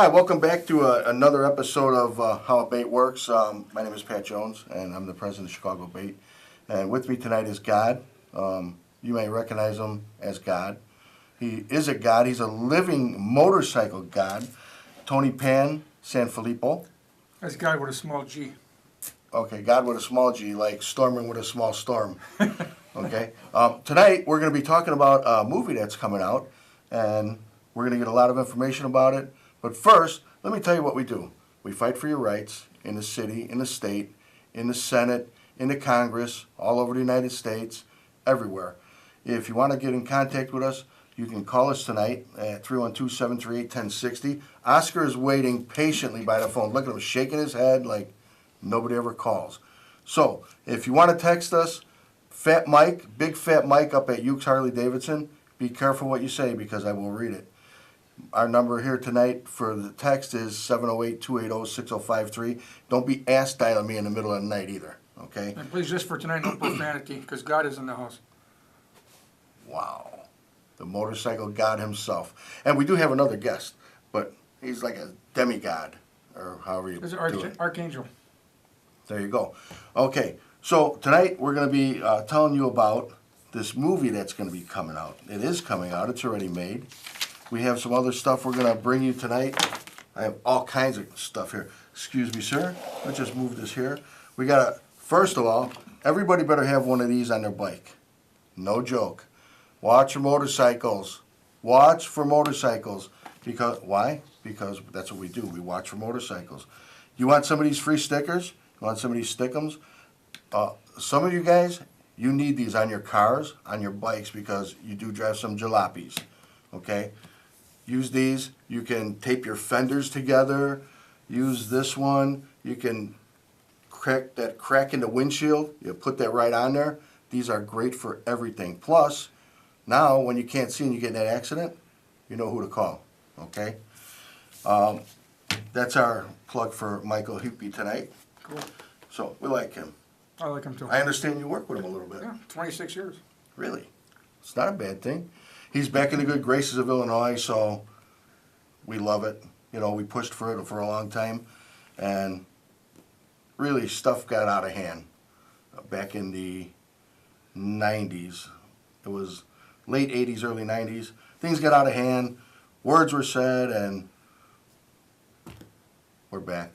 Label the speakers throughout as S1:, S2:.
S1: Hi, welcome back to another episode of How A.B.A.T.E Works. My name is Pat Jones, and I'm the president of Chicago A.B.A.T.E. And with me tonight is God. You may recognize him as God. He is a God. He's a living motorcycle God. Tony Pan Sanfilippo.
S2: That's God with a small G.
S1: Okay, God with a small G, like storming with a small storm. Okay. Tonight we're going to be talking about a movie that's coming out, and we're going to get a lot of information about it. But first, let me tell you what we do. We fight for your rights in the city, in the state, in the Senate, in the Congress, all over the United States, everywhere. If you want to get in contact with us, you can call us tonight at 312-738-1060. Oscar is waiting patiently by the phone. Look at him shaking his head like nobody ever calls. So, if you want to text us, Fat Mike, Big Fat Mike up at Ukes Harley Davidson, be careful what you say because I will read it. Our number here tonight for the text is 708-280-6053. Don't be ass dialing me in the middle of the night either, okay?
S2: And please, just for tonight, no profanity, because God is in the house.
S1: Wow. The motorcycle god himself. And we do have another guest, but he's like a demigod, or however you
S2: There's
S1: do
S2: an
S1: it.
S2: archangel.
S1: There you go. Okay, so tonight we're going to be telling you about this movie that's going to be coming out. It is coming out. It's already made. We have some other stuff we're going to bring you tonight. I have all kinds of stuff here. Excuse me, sir. Let's just move this here. We got to, first of all, everybody better have one of these on their bike. No joke. Watch your motorcycles. Watch for motorcycles. Because, why? Because that's what we do. We watch for motorcycles. You want some of these free stickers? You want some of these stickums? Some of you guys, you need these on your cars, on your bikes, because you do drive some jalopies. Okay? Use these. You can tape your fenders together. Use this one. You can crack that crack in the windshield. You put that right on there. These are great for everything. Plus, now when you can't see and you get in that accident, you know who to call. Okay? That's our plug for Michael Huppy tonight.
S2: Cool.
S1: So we like him.
S2: I like him too.
S1: I understand you work with him a little bit.
S2: Yeah, 26 years.
S1: Really? It's not a bad thing. He's back in the good graces of Illinois, so we love it. You know, we pushed for it for a long time, and really stuff got out of hand back in the 90s. It was late 80s, early 90s. Things got out of hand, words were said, and we're back.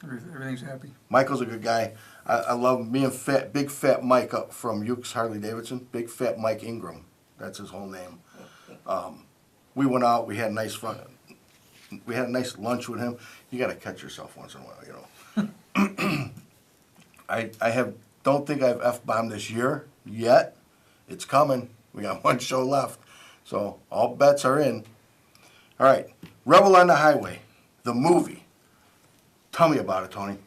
S2: Everything's happy.
S1: Michael's a good guy. I love me and Big Fat Mike up from Ukes Harley Davidson. Big Fat Mike Ingram. That's his whole name. We went out. We had a nice fun. We had a nice lunch with him. You got to catch yourself once in a while, you know. Don't think I've F-bombed this year yet. It's coming. We got one show left, so all bets are in. All right, Rebel on the Highway, the movie. Tell me about it, Tony.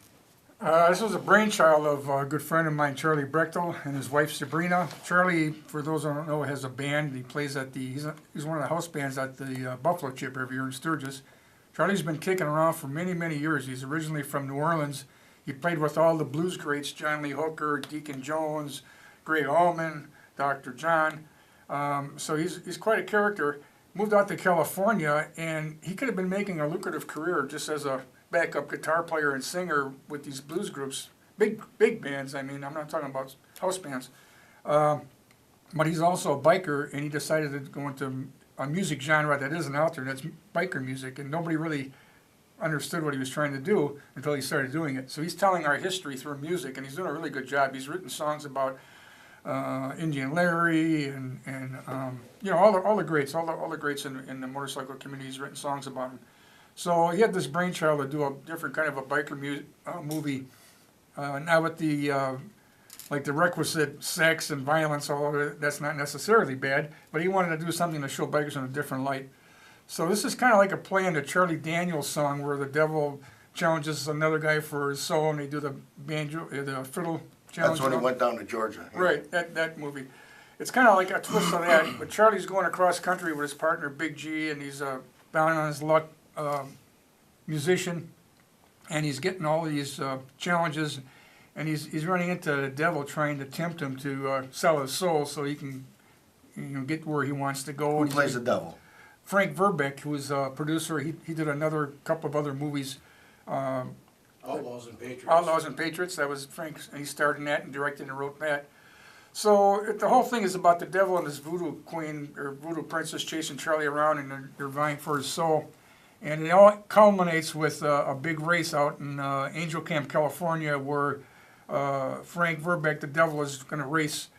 S2: This was a brainchild of a good friend of mine, Charlie Brechtel, and his wife Sabrina. Charlie, for those who don't know, has a band. He plays at he's one of the house bands at the Buffalo Chip every year in Sturgis. Charlie's been kicking around for many, many years. He's originally from New Orleans. He played with all the blues greats, John Lee Hooker, Deacon Jones, Greg Allman, Dr. John. So he's quite a character. Moved out to California, and he could have been making a lucrative career just as a backup guitar player and singer with these blues groups, big bands. I mean, I'm not talking about house bands. But he's also a biker, and he decided to go into a music genre that isn't out there, and that's biker music, and nobody really understood what he was trying to do until he started doing it. So he's telling our history through music, and he's doing a really good job. He's written songs about Indian Larry and you know, all the greats, all the greats in the motorcycle community. He's written songs about him. So he had this brainchild to do a different kind of a biker movie, not with the like the requisite sex and violence. All of it, that's not necessarily bad, but he wanted to do something to show bikers in a different light. So this is kind of like a play on the Charlie Daniels song where the devil challenges another guy for his soul, and they do the banjo, the fiddle challenge.
S1: That's when he went down to Georgia. Yeah.
S2: Right, that movie. It's kind of like a twist of that, but Charlie's going across country with his partner Big G, and he's bound on his luck musician, and he's getting all these challenges, and he's running into the devil trying to tempt him to sell his soul so he can get where he wants to go.
S1: Who plays the devil?
S2: Frank Verbeek, who was a producer. He did another couple of other movies.
S3: Outlaws and Patriots.
S2: Outlaws and Patriots. That was Frank. He starred in that and directed and wrote that. So the whole thing is about the devil and his voodoo queen or voodoo princess chasing Charlie around, and they're vying for his soul. And it all culminates with a big race out in Angel Camp, California, where Frank Verbeek, the devil, is going to race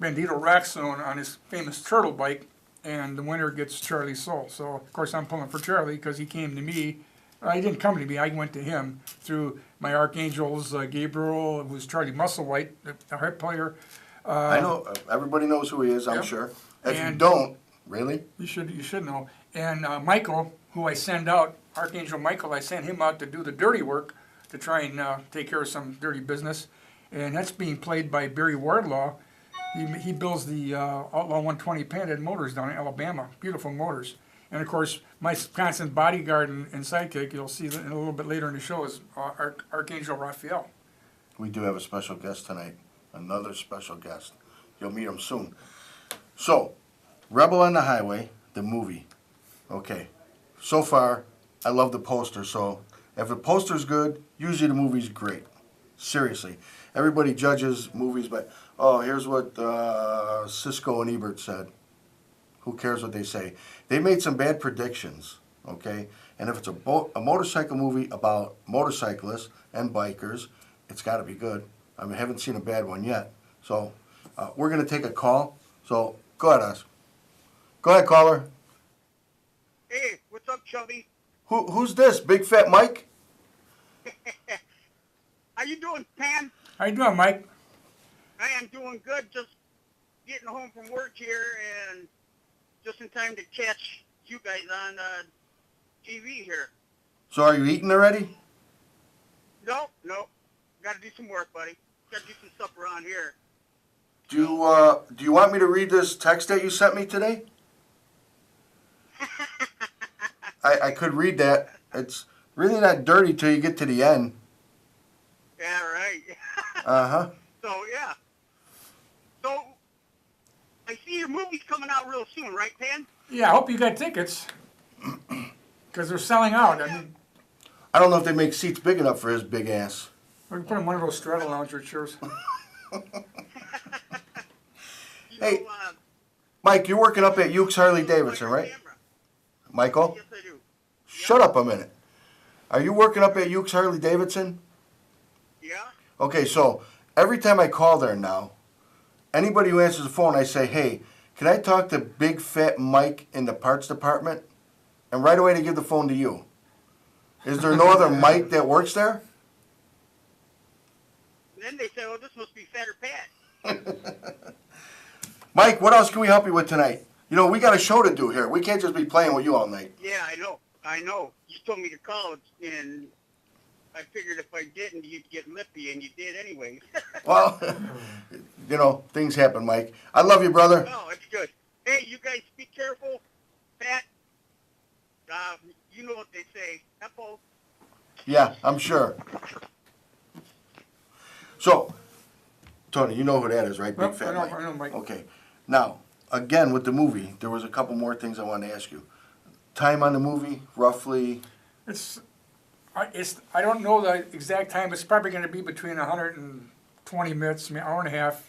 S2: Bandito Raxone on his famous turtle bike, and the winner gets Charlie's soul. So, of course, I'm pulling for Charlie because he came to me. He didn't come to me. I went to him through my archangels, Gabriel, who was Charlie Musselwhite, the harp player.
S1: I know, everybody knows who he is, I'm
S2: Yep.
S1: sure. If you
S2: And-
S1: don't, really?
S2: You should know. And Michael, who I send out, Archangel Michael, I sent him out to do the dirty work, to try and take care of some dirty business. And that's being played by Barry Wardlaw. He builds the Outlaw 120 Patented motors down in Alabama. Beautiful motors. And of course, my constant bodyguard and sidekick, you'll see that a little bit later in the show, is Archangel Raphael.
S1: We do have a special guest tonight. Another special guest. You'll meet him soon. So, Rebel on the Highway, the movie. Okay. So far, I love the poster. So, if the poster's good, usually the movie's great. Seriously. Everybody judges movies by, oh, here's what Cisco and Ebert said. Who cares what they say? They made some bad predictions, okay? And if it's a motorcycle movie about motorcyclists and bikers, it's got to be good. I mean, I haven't seen a bad one yet. So we're going to take a call. So go ahead, us. Go ahead, caller.
S4: Hey, what's up, Chubby?
S1: Who's this? Big Fat Mike?
S4: How you doing, Pam?
S2: How you doing, Mike?
S4: I am doing good. Just getting home from work here, and just in time to catch you guys on TV here.
S1: So are you eating already?
S4: No. Got to do some work, buddy. Got to do some stuff around here.
S1: Do you want me to read this text that you sent me today? I could read that. It's really not dirty till you get to the end.
S4: Yeah, right.
S1: Uh-huh.
S4: So, yeah. So, I see your movie's coming out real soon, right, Pan?
S2: Yeah, I hope you got tickets. Because they're selling out. I mean,
S1: I don't know if they make seats big enough for his big ass.
S2: we can put him in one of those straddle lounger chairs.
S1: Hey, Mike, you're working up at Ukes Harley Davidson, right? Michael?
S4: Yes, I do.
S1: Shut up a minute. Are you working up at Ukes Harley Davidson?
S4: Yeah?
S1: Okay, so every time I call there now, anybody who answers the phone, I say, hey, can I talk to Big Fat Mike in the parts department? And right away they give the phone to you. Is there no other Mike that works there?
S4: Then they say, oh, this must be Fatter Pat.
S1: Mike, what else can we help you with tonight? You know, we got a show to do here. We can't just be playing with you all night.
S4: Yeah, I know. You told me to call, and I figured if I didn't, you'd get lippy, and you did anyway.
S1: Well, you know, things happen, Mike. I love you, brother.
S4: Oh, it's good. Hey, you guys be careful. Pat, you know what they say. Apple.
S1: Yeah, I'm sure. So, Tony, you know who that is, right? Big
S2: Well,
S1: Fat Mike.
S2: I know, Mike.
S1: Okay. Now, again, with the movie, there was a couple more things I wanted to ask you. Time on the movie, roughly?
S2: I don't know the exact time. It's probably going to be between 120 minutes, maybe hour and a half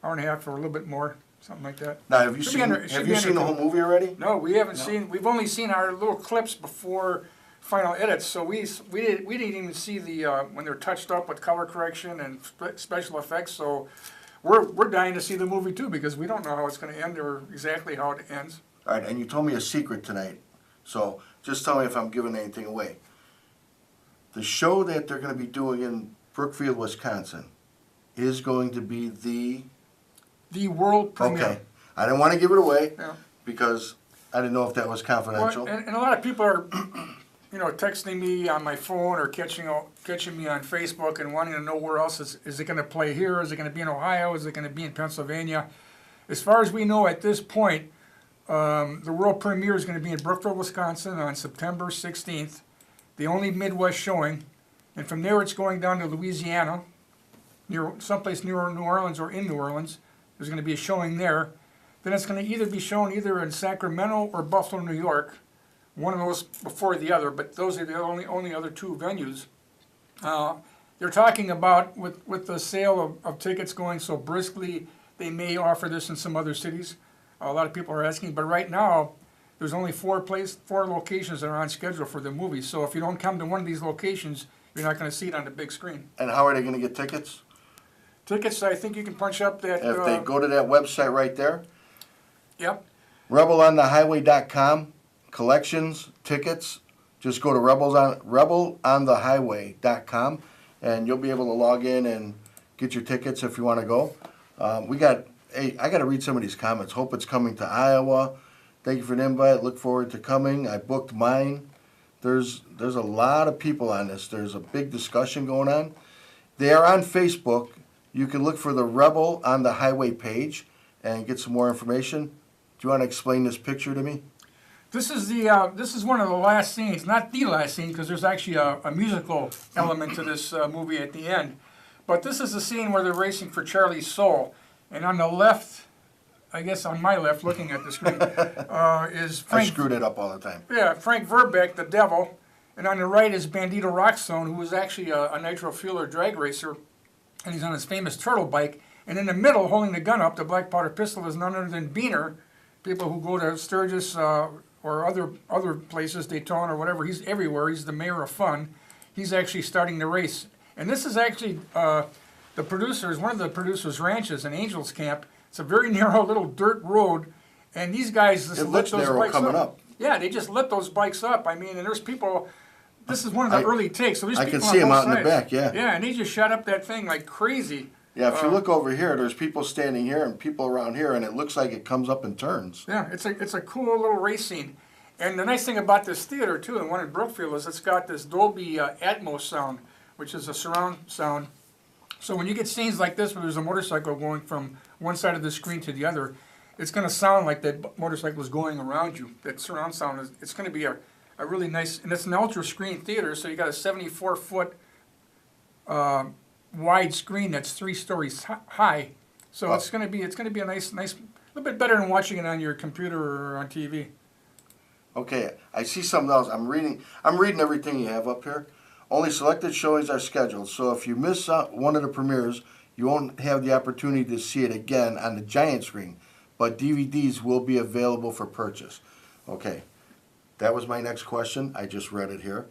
S2: or a little bit more, something like that.
S1: Now, have you
S2: Should be
S1: seen,
S2: under- should
S1: have
S2: be
S1: you
S2: under
S1: seen the
S2: two.
S1: whole movie already?
S2: No, we haven't seen. We've only seen our little clips before final edits. So we didn't even see the when they're touched up with color correction and special effects. So we're dying to see the movie too because we don't know how it's going to end or exactly how it ends.
S1: All right, and you told me a secret tonight. So just tell me if I'm giving anything away. The show that they're going to be doing in Brookfield, Wisconsin, is going to be
S2: The world premiere.
S1: Okay. I didn't want to give it away
S2: Yeah.
S1: because I didn't know if that was confidential.
S2: Well, and a lot of people are, texting me on my phone or catching me on Facebook and wanting to know where else is it going to play here? Is it going to be in Ohio? Is it going to be in Pennsylvania? As far as we know at this point, the world premiere is going to be in Brookfield, Wisconsin on September 16th, the only Midwest showing. And from there it's going down to Louisiana, someplace near New Orleans or in New Orleans. There's going to be a showing there. then it's going to either be shown either in Sacramento or Buffalo, New York, one of those before the other, but those are the only other two venues. They're talking about, with the sale of tickets going so briskly, they may offer this in some other cities. A lot of people are asking, but right now, there's only four locations that are on schedule for the movie. So if you don't come to one of these locations, you're not going to see it on the big screen.
S1: And how are they gonna get tickets?
S2: Tickets, I think you can punch up that.
S1: If they go to that website right there,
S2: Yep.
S1: rebelonthehighway.com, collections, tickets, just go to rebelonthehighway.com, and you'll be able to log in and get your tickets if you wanna go. Hey, I gotta read some of these comments. Hope it's coming to Iowa. Thank you for the invite. Look forward to coming. I booked mine. There's a lot of people on this. There's a big discussion going on. They are on Facebook. You can look for the Rebel on the Highway page and get some more information. Do you want to explain this picture to me?
S2: This is one of the last scenes, not the last scene, because there's actually a musical element to this movie at the end. But this is the scene where they're racing for Charlie's soul. And on the left, I guess on my left, looking at the screen, is
S1: I
S2: Frank.
S1: screwed it up all the time.
S2: Yeah, Frank Verbeek, the devil. And on the right is Bandito Rockstone, who was actually a nitro fueler drag racer. And he's on his famous turtle bike. And in the middle, holding the gun up, the black powder pistol, is none other than Beaner. People who go to Sturgis or other places, Daytona or whatever, he's everywhere. He's the mayor of fun. He's actually starting the race. And this is actually the producers, one of the producers' ranches in Angels Camp. It's a very narrow little dirt road, and these guys just
S1: It
S2: lit
S1: looks
S2: those
S1: narrow
S2: bikes
S1: coming up.
S2: Yeah, they just lit those bikes up. I mean, and there's people. This is one of the early takes, so there's
S1: I
S2: people
S1: can
S2: on
S1: see 'em
S2: both
S1: out in the
S2: sides.
S1: back, yeah.
S2: Yeah, and they just shot up that thing like crazy.
S1: Yeah, if you look over here, there's people standing here and people around here, and it looks like it comes up and turns.
S2: Yeah, it's a cool little race scene. And the nice thing about this theater too, and one in Brookfield, is it's got this Dolby Atmos sound, which is a surround sound. So when you get scenes like this where there's a motorcycle going from one side of the screen to the other, it's going to sound like that motorcycle is going around you. That surround sound it's going to be a really nice, and it's an ultra screen theater, so you got a 74-foot wide screen that's 3 stories high. So it's going to be a nice, a little bit better than watching it on your computer or on TV.
S1: Okay, I see something else. I'm reading everything you have up here. Only selected showings are scheduled, so if you miss one of the premieres, you won't have the opportunity to see it again on the giant screen, but DVDs will be available for purchase. Okay, that was my next question. I just read it here.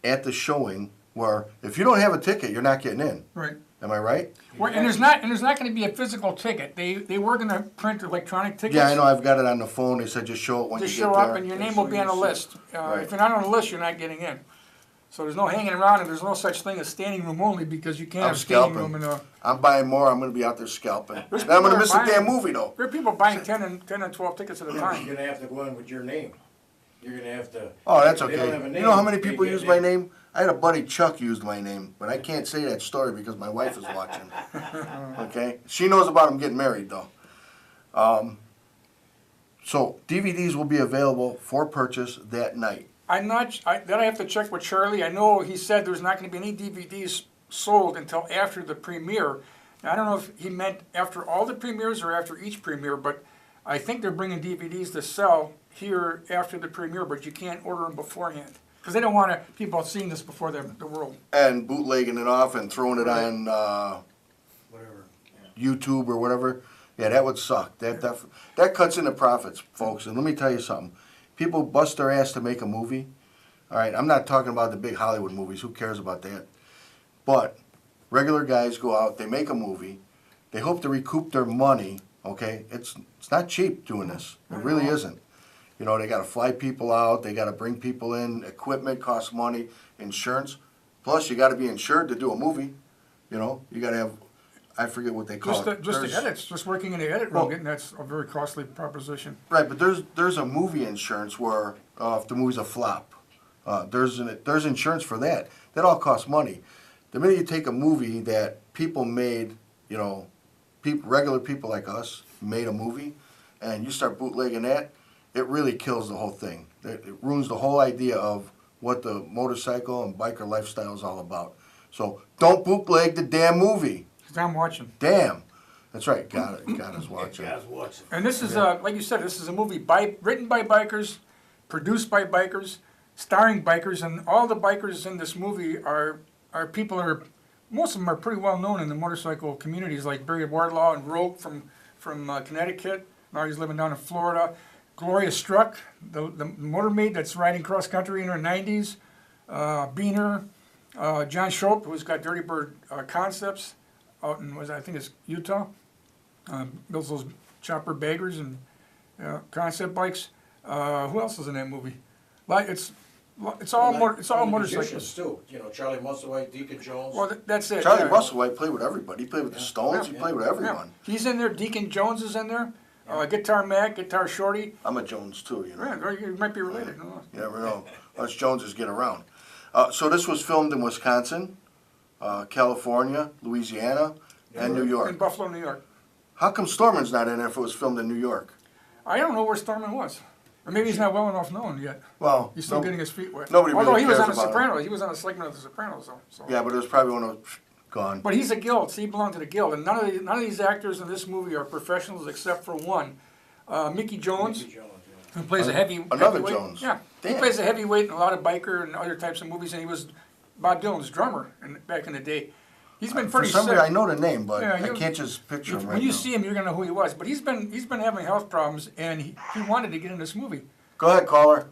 S1: At the showing, where if you don't have a ticket, you're not getting in.
S2: Right.
S1: Am I right?
S2: Well, and there's not going to be a physical ticket. They were going to print electronic tickets.
S1: Yeah, I know. I've got it on the phone. They said just show it when
S2: Just
S1: you get
S2: show
S1: there.
S2: up and your name will be on the list.
S1: Right.
S2: If you're not on the list, you're not getting in. So there's no hanging around, and there's no such thing as standing room only, because you can't
S1: I'm
S2: have standing
S1: scalping.
S2: room in a.
S1: I'm buying more. I'm going to be out there scalping.
S2: There's
S1: Then I'm going to
S2: people
S1: miss the
S2: buying-
S1: damn movie, though.
S2: There are people buying 10 and 12 tickets at a
S3: You're
S2: time.
S3: gonna have to go in with your name. You're gonna have to.
S1: Oh, that's
S3: They don't
S1: okay.
S3: have a
S1: You
S3: name,
S1: know how many
S3: they
S1: people
S3: get
S1: use
S3: in.
S1: my name? I had a buddy, Chuck, used my name, but I can't say that story because my wife is watching. Okay? She knows about him getting married, though. So DVDs will be available for purchase that night.
S2: Then I have to check with Charlie. I know he said there's not going to be any DVDs sold until after the premiere. Now, I don't know if he meant after all the premieres or after each premiere, but I think they're bringing DVDs to sell here after the premiere, but you can't order them beforehand. Because they don't want people seeing this before the world.
S1: And bootlegging it off and throwing it on
S3: Whatever.
S1: YouTube or whatever. Yeah, that would suck. That cuts into profits, folks. And let me tell you something. People bust their ass to make a movie. All right, I'm not talking about the big Hollywood movies. Who cares about that? But regular guys go out, they make a movie, they hope to recoup their money. Okay, it's not cheap doing this. It really isn't. You know, they got to fly people out, they got to bring people in, equipment costs money, insurance. Plus, you got to be insured to do a movie. You know, you got to have, I forget what they call it.
S2: Just the edits, just working in the edit room, and that's a very costly proposition.
S1: Right, but there's a movie insurance where if the movie's a flop, there's insurance for that. That all costs money. The minute you take a movie that people made, you know, regular people like us made a movie, and you start bootlegging that, it really kills the whole thing. It ruins the whole idea of what the motorcycle and biker lifestyle is all about. So don't bootleg the damn movie.
S2: I'm watching.
S1: Damn. That's right. Got it. Got us watching.
S3: Guys, watch it.
S2: And this is, like you said, this is a movie written by bikers, produced by bikers, starring bikers, and all the bikers in this movie are people that are, most of them are pretty well known in the motorcycle communities, like Barry Wardlaw and Rogue from Connecticut. Now he's living down in Florida. Gloria Struck, the motor maid that's riding cross country in her 90s. Beener, John Shope, who's got Dirty Bird Concepts out in, I think it's Utah. Builds those chopper baggers and concept bikes. Who else is in that movie? Like it's all
S3: The
S2: motorcycles.
S3: musicians too, you know, Charlie Musselwhite, Deacon Jones.
S2: Well, that's it.
S1: Charlie
S2: yeah.
S1: Musselwhite played with everybody. He played with the Stones. He
S3: Yeah.
S1: played with everyone.
S2: Yeah. He's in there. Deacon Jones is in there. Guitar Mac, Guitar Shorty.
S1: I'm a Jones too, you know.
S2: Yeah, or you might be related. No.
S1: You never know. Us Joneses get around. So this was filmed in Wisconsin, California, Louisiana, and New
S2: In
S1: York.
S2: Buffalo, New York.
S1: How come Storman's not in it if it was filmed in New York?
S2: I don't know where Storman was. Or maybe he's not well enough known yet.
S1: Well,
S2: He's still
S1: no-
S2: getting his feet wet.
S1: nobody
S2: Although
S1: really
S2: he was
S1: cares
S2: on The
S1: about him.
S2: Sopranos. He was on a segment of The Sopranos, though. So.
S1: Yeah, but it was probably one of gone.
S2: But he's a guild. So he belonged to the guild. And none of these actors in this movie are professionals except for one. Mickey Jones,
S3: Mickey Jones,
S2: who plays a
S1: Another
S2: heavyweight.
S1: Jones.
S2: Yeah, he
S1: Damn.
S2: plays a heavyweight in a lot of biker and other types of movies. And he was Bob Dylan's drummer back in the day. He's been
S1: For
S2: pretty
S1: some
S2: sick.
S1: reason, I know the name, but
S2: Yeah,
S1: I
S2: you-
S1: can't just picture him right
S2: When you
S1: now.
S2: see him, you're gonna know who he was. But he's been having health problems, and he wanted to get in this movie.
S1: Go ahead, caller.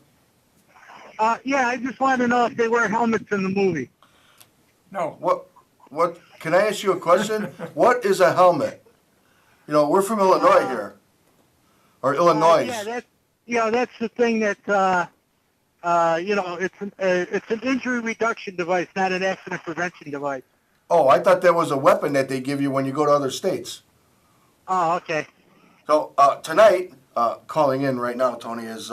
S4: Yeah, I just wanted to know if they wear helmets in the movie.
S2: No,
S1: What? Can I ask you a question? What is a helmet? You know, we're from Illinois here, or Illinois.
S4: That's the thing that it's an injury reduction device, not an accident prevention device.
S1: Oh, I thought that was a weapon that they give you when you go to other states.
S4: Oh, okay.
S1: So tonight, calling in right now, Tony, is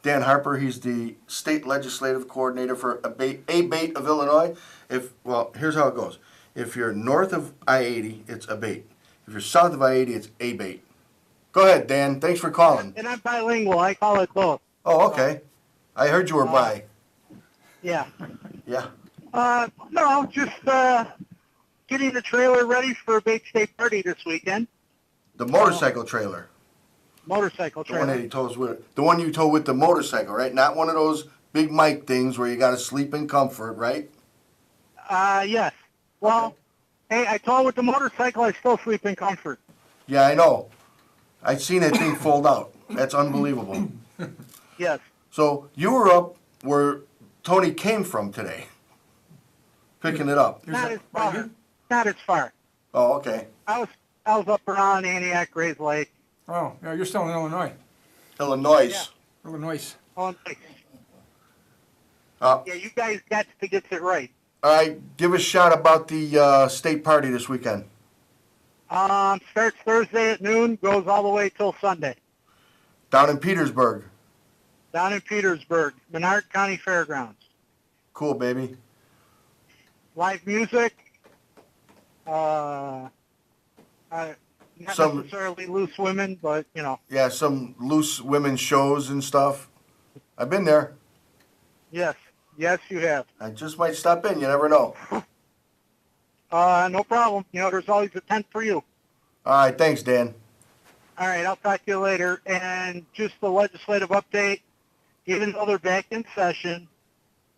S1: Dan Harper. He's the state legislative coordinator for A.B.A.T.E of Illinois. Here's how it goes. If you're north of I-80, it's A.B.A.T.E. If you're south of I-80, it's A.B.A.T.E. Go ahead, Dan. Thanks for calling.
S4: And I'm bilingual. I call it both.
S1: Oh, okay. I heard you were by.
S4: Yeah.
S1: Yeah.
S4: No, just getting the trailer ready for A.B.A.T.E State Party this weekend.
S1: The motorcycle trailer.
S4: Motorcycle
S1: The one that
S4: trailer.
S1: he tows with. The one you tow with the motorcycle, right? Not one of those big mic things where you got to sleep in comfort, right?
S4: Yes. Well, hey, I told with the motorcycle, I still sleep in comfort.
S1: Yeah, I know. I seen that thing fold out. That's unbelievable.
S4: Yes.
S1: So you were up where Tony came from today, picking it up.
S4: Not as far. Not as far.
S1: Oh, okay.
S4: I was up around Antioch, Grays Lake.
S2: oh, yeah, you're still in Illinois.
S1: Illinois.
S4: Yeah.
S2: Illinois.
S4: Oh, nice.
S1: Uh,
S4: Yeah, you guys got to get it right.
S1: all right, give a shout about the state party this weekend.
S4: Starts Thursday at noon, goes all the way till Sunday.
S1: Down in Petersburg.
S4: Down in Petersburg, Menard County Fairgrounds.
S1: Cool, baby.
S4: Live music. Not
S1: Some-
S4: necessarily loose women, but you know.
S1: Yeah, some loose women shows and stuff. I've been there.
S4: Yes, you have.
S1: I just might stop in. You never know.
S4: No problem. You know, there's always a tent for you.
S1: All right, thanks, Dan.
S4: All right, I'll talk to you later. And just the legislative update, even though they're back in session,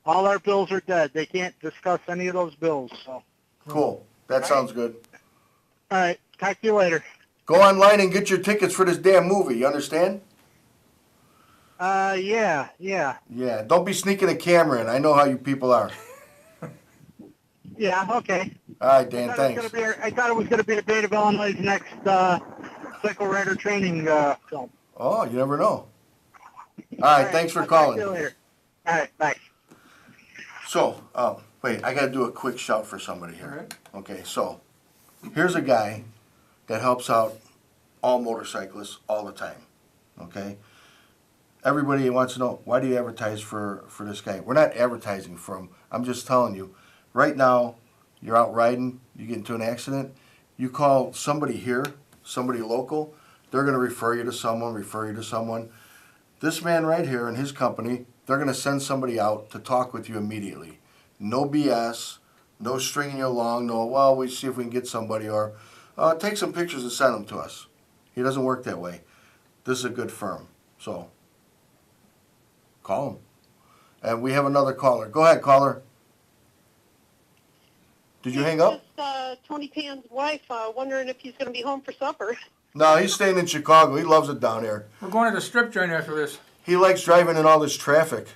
S4: all our bills are dead. They can't discuss any of those bills. So,
S1: Cool. That sounds good.
S4: all right, talk to you later.
S1: Go online and get your tickets for this damn movie. You understand?
S4: Yeah.
S1: Yeah. Don't be sneaking a camera in. I know how you people are.
S4: Yeah, okay.
S1: All right, Dan.
S4: I
S1: Thanks.
S4: thought it was going to be A.B.A.T.E of Illinois' next cycle rider training film.
S1: Oh, you never know. All right. Thanks for
S4: I'll talk to
S1: calling.
S4: you later. All right, bye.
S1: So, wait. I got to do a quick shout for somebody
S2: All
S1: here.
S2: right.
S1: Okay. So, here's a guy that helps out all motorcyclists all the time. Okay. Everybody wants to know, why do you advertise for this guy? We're not advertising for him. I'm just telling you, right now, you're out riding, you get into an accident, you call somebody here, somebody local, they're going to refer you to someone. This man right here and his company, they're going to send somebody out to talk with you immediately. No BS, no stringing you along, no, well, we see if we can get somebody, or take some pictures and send them to us. He doesn't work that way. This is a good firm, so call him. And we have another caller. Go ahead, caller. Did you hang up?
S5: Just Tony Pan's wife, wondering if he's going to be home for supper.
S1: No, he's staying in Chicago. He loves it down here.
S2: We're going to the strip joint after this.
S1: He likes driving in all this traffic.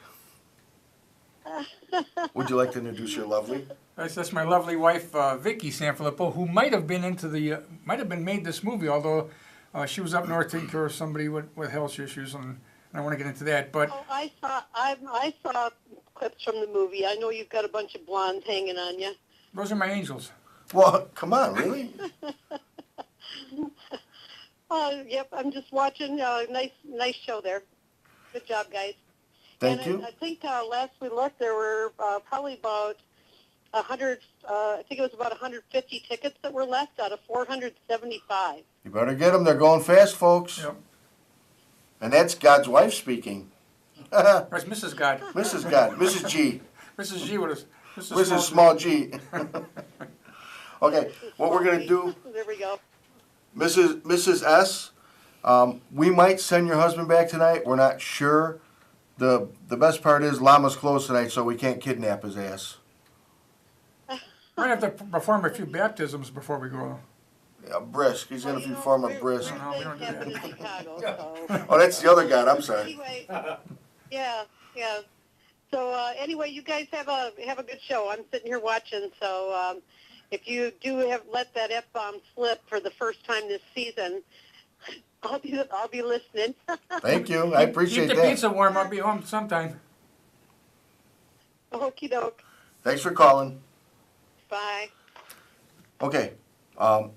S1: Would you like to introduce your lovely?
S2: That's my lovely wife, Vicky Sanfilippo, who might have been might have been made this movie, although she was up north taking care of somebody with health issues, and I don't want to get into that. But
S5: Oh, I saw clips from the movie. I know you've got a bunch of blondes hanging on you.
S2: those are my angels.
S1: Well, come on, really?
S5: Yep, I'm just watching. Nice show there. Good job, guys.
S1: Thank
S5: and
S1: you.
S5: I think last we looked, there were probably about 100. I think it was about 150 tickets that were left out of 475.
S1: You better get them. They're going fast, folks.
S2: Yep.
S1: And that's God's wife speaking.
S2: That's Mrs. God.
S1: Mrs. God, Mrs. G,
S2: Mrs. G with us.
S1: Mrs. Small G. Okay, what we're gonna do,
S5: There we go.
S1: Mrs. S. We might send your husband back tonight. We're not sure. The best part is Llama's closed tonight, so we can't kidnap his ass.
S2: Might have to perform a few baptisms before we go.
S1: Yeah, brisk. He's gonna perform a brisk.
S2: No, we don't do
S5: Happen
S2: that.
S5: in Chicago, so.
S1: Oh, that's the other God. I'm sorry.
S5: Anyway, yeah. So anyway, you guys have a good show. I'm sitting here watching. So if you do let that F-bomb slip for the first time this season, I'll be listening.
S1: Thank you. I appreciate
S2: Keep the
S1: that.
S2: pizza warm. I'll be home sometime.
S5: Okie doke.
S1: Thanks for calling.
S5: Bye.
S1: Okay, I'm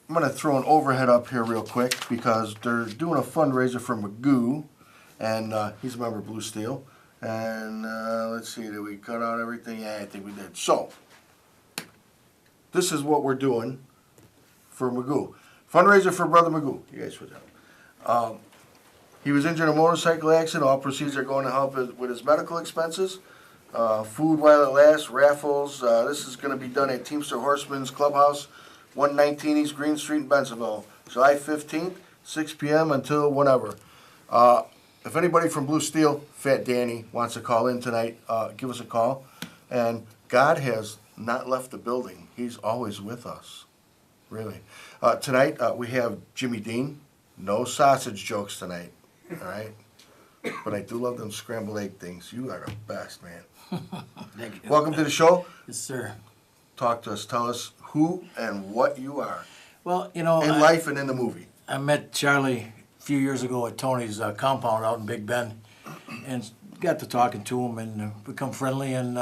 S1: going to throw an overhead up here real quick because they're doing a fundraiser for Magoo, and he's a member of Blue Steel. And let's see, did we cut out everything? Yeah, I think we did. So, this is what we're doing for Magoo. Fundraiser for Brother Magoo. You guys put that. He was injured in a motorcycle accident. All proceeds are going to help with his medical expenses. Food while it lasts, raffles. This is going to be done at Teamster Horseman's Clubhouse, 119 East Green Street in Bensenville, July 15th, 6 p.m. until whenever. If anybody from Blue Steel, Fat Danny, wants to call in tonight, give us a call. And God has not left the building. He's always with us, really. Tonight, we have Jimmy Dean. No sausage jokes tonight, all right? But I do love them scrambled egg things. You are the best, man.
S6: Thank you.
S1: Welcome to the show.
S6: Yes, sir.
S1: Talk to us. Tell us who and what you are
S6: Well, you know,
S1: in life and in the movie.
S6: I met Charlie a few years ago at Tony's compound out in Big Bend, and got to talking to him and become friendly. And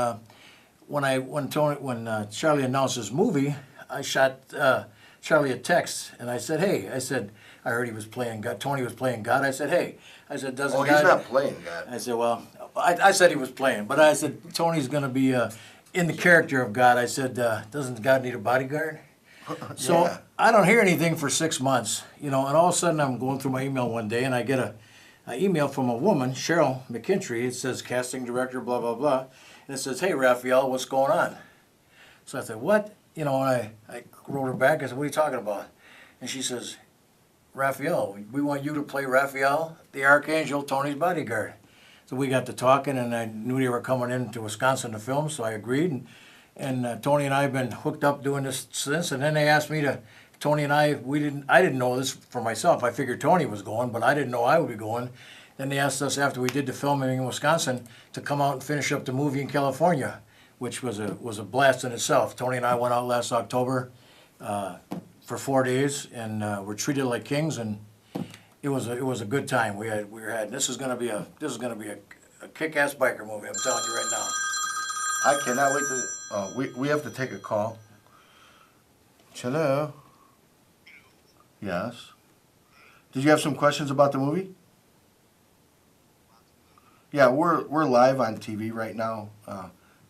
S6: when Charlie announced his movie, I shot Charlie a text, and I said, "Hey," I said, "I heard he was playing God. Tony was playing God." I said, "Hey," I said, "Doesn't
S1: Oh,
S6: God?"
S1: he's not playing God.
S6: I said, "Well," I said he was playing, but I said Tony's going to be in the character of God. I said, "Doesn't God need a bodyguard?" So
S1: Yeah.
S6: I don't hear anything for 6 months, you know, and all of a sudden I'm going through my email one day and I get a email from a woman, Cheryl McKintry. It says casting director, blah, blah, blah. And it says, "Hey, Raphael, what's going on?" So I said, "What?" You know, and I wrote her back. I said, "What are you talking about?" And she says, "Raphael, we want you to play Raphael, the Archangel, Tony's bodyguard." So we got to talking, and I knew they were coming into Wisconsin to film, so I agreed. And Tony and I have been hooked up doing this since. And then they asked me to. Tony and I didn't know this for myself. I figured Tony was going, but I didn't know I would be going. Then they asked us after we did the filming in Wisconsin to come out and finish up the movie in California, which was a blast in itself. Tony and I went out last October for 4 days, and were treated like kings, and it was a good time. This is gonna be a kick-ass biker movie. I'm telling you right now.
S1: I cannot wait to. We have to take a call. Hello. Yes. Did you have some questions about the movie? Yeah, we're live on TV right now.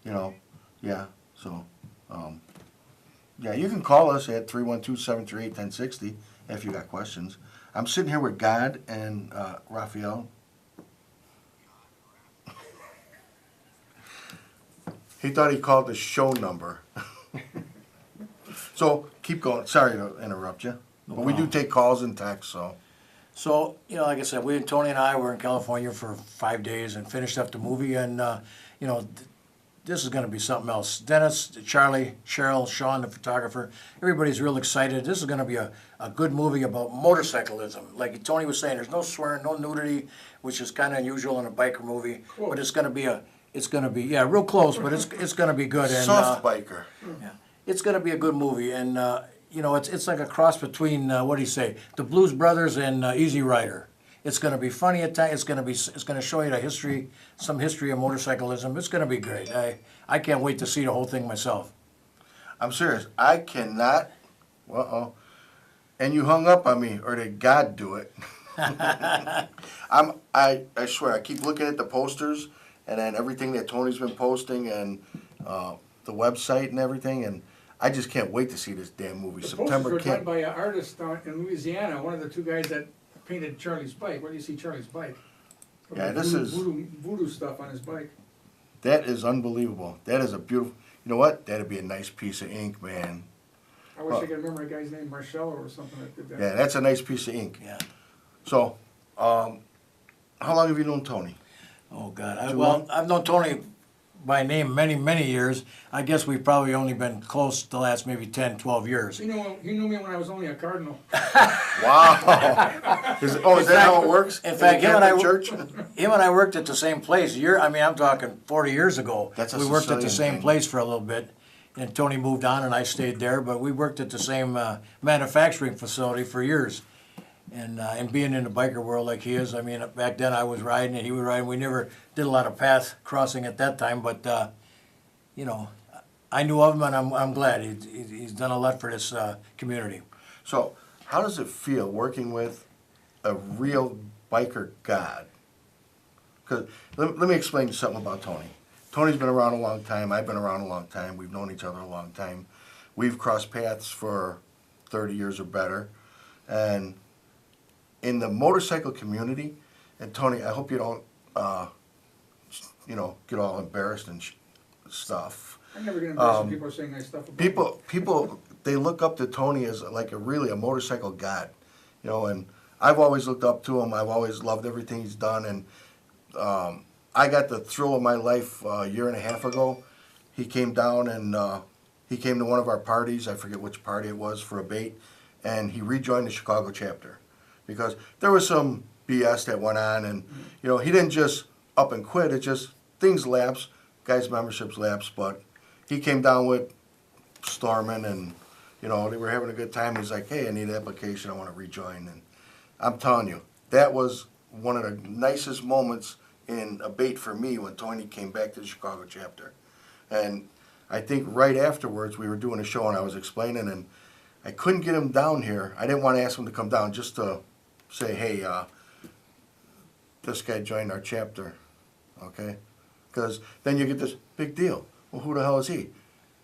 S1: You know, yeah. So, yeah, you can call us at 312-738-1060 if you got questions. I'm sitting here with God and Raphael. He thought he called the show number. So, keep going. Sorry to interrupt you, but we do
S6: problem.
S1: take calls and texts. So
S6: So, like I said, Tony and I were in California for 5 days and finished up the movie, and, this is gonna be something else. Dennis, Charlie, Cheryl, Sean, the photographer, everybody's real excited. This is gonna be a good movie about motorcyclism. Like Tony was saying, there's no swearing, no nudity, which is kinda unusual in a biker movie, but it's gonna be yeah, real close, but it's gonna be good. And,
S1: soft biker.
S6: yeah, it's gonna be a good movie, and it's like a cross between what do you say, the Blues Brothers and Easy Rider. It's gonna be funny at times. It's gonna show you some history of motorcyclism. It's gonna be great. I can't wait to see the whole thing myself.
S1: I'm serious. I cannot. And you hung up on me, or did God do it? I swear. I keep looking at the posters and then everything that Tony's been posting and the website and everything, and I just can't wait to see this damn movie.
S2: The
S1: September
S2: posters were done
S1: 10th.
S2: by an artist in Louisiana, one of the two guys that painted Charlie's bike. Where do you see Charlie's bike?
S1: Yeah, this is-
S2: voodoo stuff on his bike.
S1: That is unbelievable. That is a beautiful. You know what? That'd be a nice piece of ink, man.
S2: I wish I could remember a guy's name, Marcello or something that did that.
S1: Yeah, that's a nice piece of ink.
S6: Yeah.
S1: So, how long have you known Tony?
S6: Oh God.
S1: Too long?
S6: I've known Tony by name many, many years. I guess we've probably only been close the last maybe 10, 12 years.
S2: He knew me when I was only a cardinal.
S1: Wow. Is that how it works?
S6: In fact,
S1: the
S6: him and I
S1: Catholic church.
S6: Him and I worked at the same place. I'm talking 40 years ago.
S1: That's a
S6: we worked at the
S1: Sicilian
S6: same
S1: thing.
S6: place for a little bit, and Tony moved on, and I stayed there. But we worked at the same manufacturing facility for years. And being in the biker world like he is, back then I was riding and he was riding. We never did a lot of path crossing at that time, but I knew of him, and I'm glad he's done a lot for this community.
S1: So, how does it feel working with a real biker god? Because let me explain something about Tony. Tony's been around a long time. I've been around a long time. We've known each other a long time. We've crossed paths for 30 years or better. And in the motorcycle community, and Tony, I hope you don't, get all embarrassed and stuff.
S2: I never get embarrassed when people are saying nice stuff about me.
S1: People, they look up to Tony as like really a motorcycle god, and I've always looked up to him. I've always loved everything he's done, and I got the thrill of my life a year and a half ago. He came down and he came to one of our parties. I forget which party it was for A.B.A.T.E, and he rejoined the Chicago chapter because there was some BS that went on, and he didn't just up and quit. It just things lapse, guys' memberships lapse, but he came down with storming, and they were having a good time. He's like, "Hey, I need an application. I want to rejoin." And I'm telling you, that was one of the nicest moments in A.B.A.T.E for me when Tony came back to the Chicago chapter. And I think right afterwards we were doing a show and I was explaining, and I couldn't get him down here. I didn't want to ask him to come down just to say, "Hey, this guy joined our chapter," okay? Because then you get this big deal. Well, who the hell is he?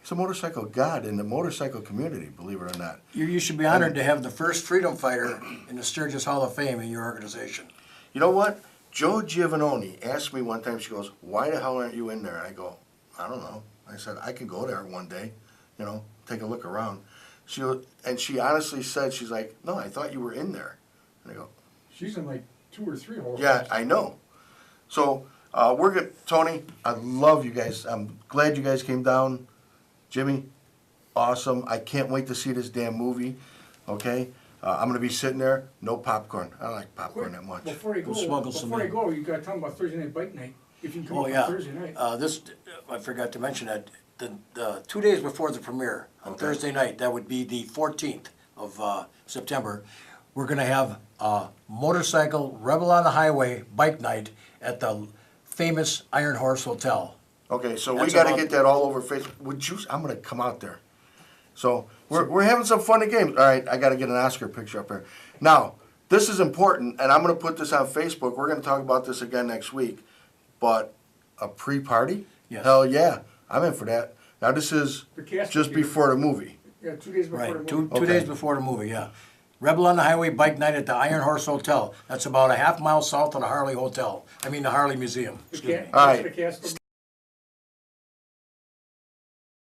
S1: He's a motorcycle god in the motorcycle community, believe it or not.
S6: You should be honored to have the first freedom fighter in the Sturgis Hall of Fame in your organization.
S1: You know what? Joe Giovannoni asked me one time, she goes, "Why the hell aren't you in there?" I go, "I don't know." I said, "I can go there one day, take a look around." She honestly said, she's like, "No, I thought you were in there." And I go,
S2: She's in like 2 or 3 holes.
S1: "Yeah, I know." So we're good. Tony, I love you guys. I'm glad you guys came down. Jimmy, awesome. I can't wait to see this damn movie, okay? I'm going to be sitting there, no popcorn. I don't like popcorn that much.
S2: Before you go,
S6: We'll smuggle some in.
S2: you got to tell them about Thursday night bike night. If you can come
S6: Oh
S2: up on
S6: yeah.
S2: Thursday night.
S6: I forgot to mention that the 2 days before the premiere on
S1: Okay.
S6: Thursday night, that would be the 14th of September. We're gonna have a motorcycle Rebel on the Highway bike night at the famous Iron Horse Hotel.
S1: Okay, so we
S6: That's
S1: got to
S6: about-
S1: get that all over Facebook. Would you? I'm going to come out there. So we're having some funny games. All right, I got to get an Oscar picture up here. Now, this is important, and I'm going to put this on Facebook. We're going to talk about this again next week. But a pre-party?
S6: Yes.
S1: Hell yeah, I'm in for that. Now this is
S2: The cast
S1: just
S2: will be-
S1: before the movie.
S2: Yeah, 2 days before the
S6: Right,
S2: movie.
S6: two
S1: Okay.
S6: days before the movie, yeah. Rebel on the Highway bike night at the Iron Horse Hotel. That's about a half mile south of the Harley Hotel. The Harley Museum.
S2: The
S6: Excuse me.
S1: All right.
S2: the cast will be